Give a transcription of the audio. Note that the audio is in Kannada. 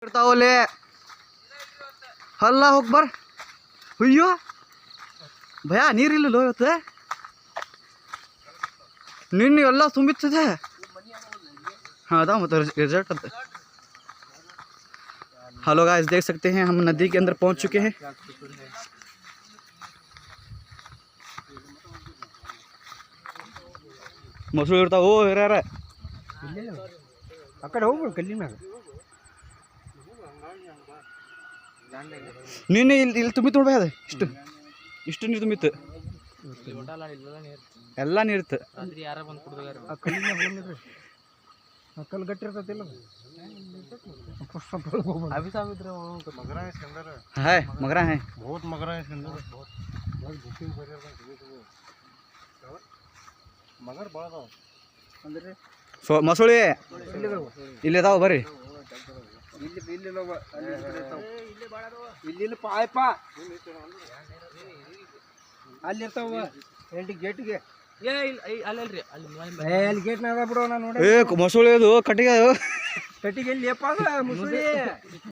ಇರ್ತಾವಲ್ಲೇ ಹಲ್ಲ ಹೋಗ್ಬಾರ ಅಯ್ಯೋ ಭಯ ನೀರಿಲ್ಲ ಇವತ್ತು ನಿನ್ನೆ ಎಲ್ಲ ತುಂಬಿತ್ತದೆ हाँ था मतलब रिजल्ट हेलो गाइस देख सकते हैं हम नदी के अंदर पहुंच चुके हैं मसूर इर्ता ओ यार ಅಕಡೆ ಹೋಗ್ಬಿಡು ಕಲ್ಲಿ ಮ್ಯಾಗ ನಿನ್ನೆ ಇಲ್ಲಿ ತುಂಬಿತ್ತು ನೋಡ್ಬೇ ಅದು ಇಷ್ಟು ನೀರು ತುಂಬಿತ್ತು ಎಲ್ಲ ನೀರಿತ್ತು ಆ ಕಲ್ಲಿ ಮ್ಯಾಗ ಬಂದ್ರಿ ಆ ಕಲ್ಲು ಗಟ್ಟಿ ಇರ್ತೈತಿಲ್ಲ अभी साहब इधर मगरा है इसके अंदर है मगरा है बहुत मगरा है इसके अंदर बहुत बुकिंग कर मगर बड़ा था अंदर सो मसूಳಿ ಇಲ್ಲಿ ಇದಾವ ಬರ್ರಿ ಇಲ್ಲಿ ಇಲ್ಲಿ ಲೋಗ ಇಲ್ಲಿ ಇಲ್ಲಿ ಪಾಯಪ ಅಲ್ಲಿ ಇರ್ತಾವ ಎಂಟಿ ಗೇಟ್ಗೆ ಏ ಅಲ್ಲಿ ಅಲ್ಲಿ ಗೇಟ್ ನಾಗ ಬಿಡೋ ನಾನು ನೋಡಿ ಏ ಮसूಳಿ ಅದು ಕಟ್ಟಿಗೆ ಕಟ್ಟಿಗೆ ಎಲ್ಲಿ ಲೇಪ ಮುಸುಳಿ